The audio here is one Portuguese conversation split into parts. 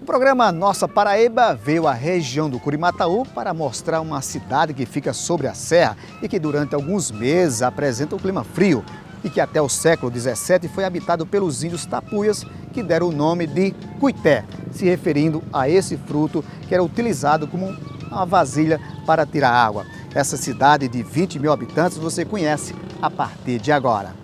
programa Nossa Paraíba veio à região do Curimataú para mostrar uma cidade que fica sobre a serra e que durante alguns meses apresenta um clima frio e que até o século XVII foi habitado pelos índios tapuias, que deram o nome de cuité, se referindo a esse fruto que era utilizado como uma vasilha para tirar água. Essa cidade de 20 mil habitantes você conhece a partir de agora.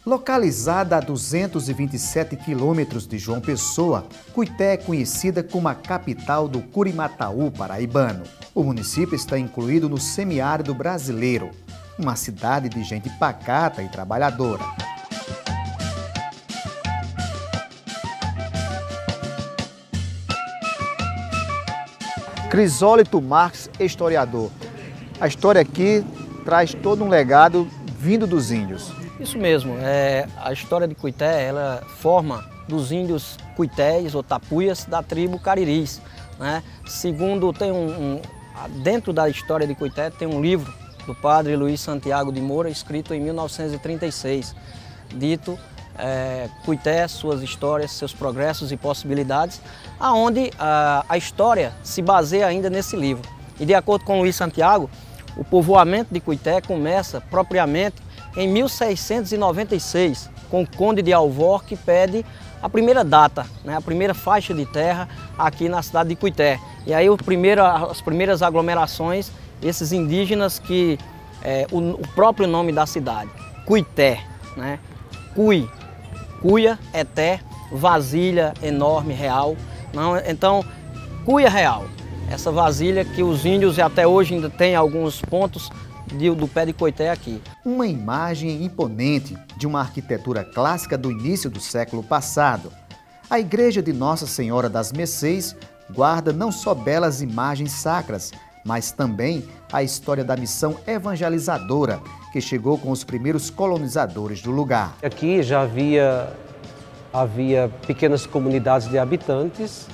Localizada a 227 quilômetros de João Pessoa, Cuité é conhecida como a capital do Curimataú paraibano. O município está incluído no semiárido brasileiro, uma cidade de gente pacata e trabalhadora. Crisólito Marques, historiador. A história aqui traz todo um legado vindo dos índios. Isso mesmo, a história de Cuité, ela forma dos índios cuités ou tapuias da tribo Cariris, né? Segundo, dentro da história de Cuité tem um livro do padre Luiz Santiago de Moura, escrito em 1936, dito Cuité, suas histórias, seus progressos e possibilidades, aonde a história se baseia ainda nesse livro. E de acordo com Luiz Santiago, o povoamento de Cuité começa propriamente em 1696, com o Conde de Alvor, que pede a primeira data, né, a primeira faixa de terra aqui na cidade de Cuité. E aí as primeiras aglomerações, esses indígenas que o próprio nome da cidade, Cuité, né? Cuia é té, vasilha enorme, real. Então, cuia real, essa vasilha que os índios até hoje ainda tem alguns pontos do pé de Cuité aqui. Uma imagem imponente de uma arquitetura clássica do início do século passado. A igreja de Nossa Senhora das Mercês guarda não só belas imagens sacras, mas também a história da missão evangelizadora que chegou com os primeiros colonizadores do lugar. Aqui já havia pequenas comunidades de habitantes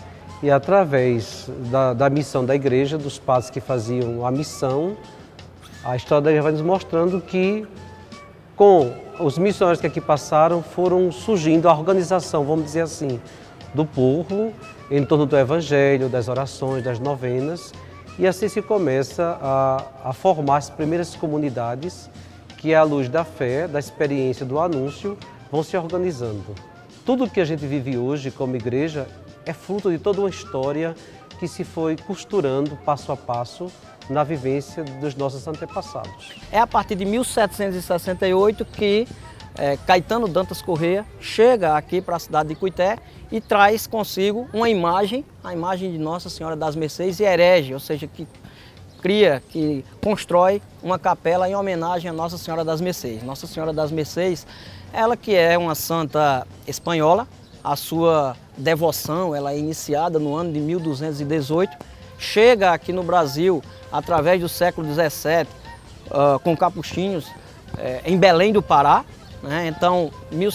e através da missão da igreja, dos padres que faziam a missão, a história da igreja vai nos mostrando que, com os missionários que aqui passaram, foram surgindo a organização, vamos dizer assim, do povo, em torno do evangelho, das orações, das novenas, e assim se começa a formar as primeiras comunidades que, à luz da fé, da experiência, do anúncio, vão se organizando. Tudo que a gente vive hoje como igreja é fruto de toda uma história que se foi costurando passo a passo na vivência dos nossos antepassados. É a partir de 1768 que Caetano Dantas Corrêa chega aqui para a cidade de Cuité e traz consigo uma imagem, a imagem de Nossa Senhora das Mercês, e erege, ou seja, que constrói uma capela em homenagem a Nossa Senhora das Mercês. Nossa Senhora das Mercês, ela que é uma santa espanhola, a sua devoção ela é iniciada no ano de 1218, chega aqui no Brasil através do século XVII, com capuchinhos, em Belém do Pará, né? Então, no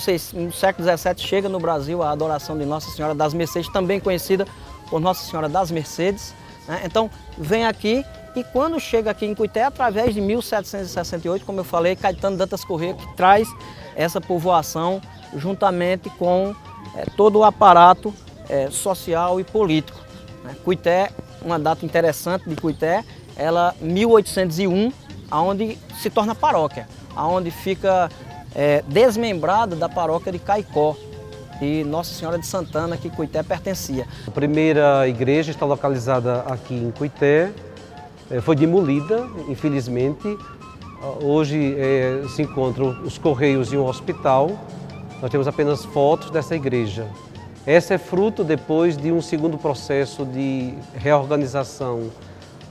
século XVII chega no Brasil a adoração de Nossa Senhora das Mercês, também conhecida por Nossa Senhora das Mercedes, né? Então, vem aqui e quando chega aqui em Cuité, através de 1768, como eu falei, Caetano Dantas Corrêa, que traz essa povoação juntamente com todo o aparato social e político, né? Cuité, uma data interessante de Cuité, ela 1801, aonde se torna paróquia, aonde fica desmembrada da paróquia de Caicó e Nossa Senhora de Santana, que Cuité pertencia. A primeira igreja está localizada aqui em Cuité, foi demolida, infelizmente. Hoje se encontram os Correios e um hospital. Nós temos apenas fotos dessa igreja. Essa é fruto depois de um segundo processo de reorganização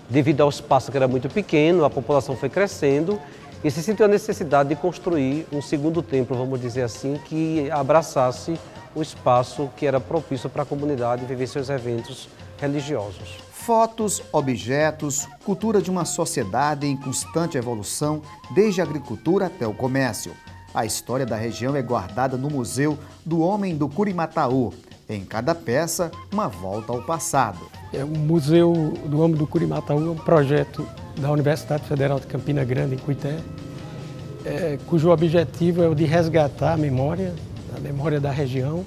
devido ao espaço que era muito pequeno, a população foi crescendo e se sentiu a necessidade de construir um segundo templo, vamos dizer assim, que abraçasse o espaço que era propício para a comunidade viver seus eventos religiosos. Fotos, objetos, cultura de uma sociedade em constante evolução, desde a agricultura até o comércio. A história da região é guardada no Museu do Homem do Curimataú. Em cada peça, uma volta ao passado. O Museu do Homem do Curimataú é um projeto da Universidade Federal de Campina Grande, em Cuité, cujo objetivo é o de resgatar a memória da região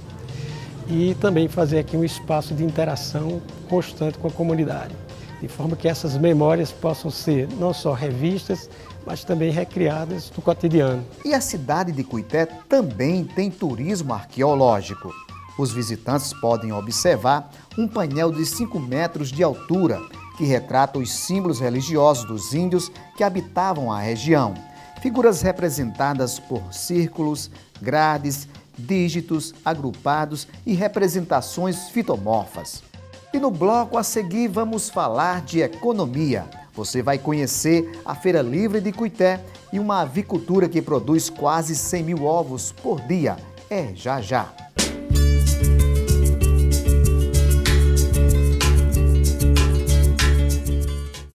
e também fazer aqui um espaço de interação constante com a comunidade, de forma que essas memórias possam ser não só revistas, mas também recriadas no cotidiano. E a cidade de Cuité também tem turismo arqueológico. Os visitantes podem observar um painel de 5 metros de altura que retrata os símbolos religiosos dos índios que habitavam a região. Figuras representadas por círculos, grades, dígitos agrupados e representações fitomorfas. E no bloco a seguir vamos falar de economia. Você vai conhecer a Feira Livre de Cuité e uma avicultura que produz quase 100 mil ovos por dia. É já já.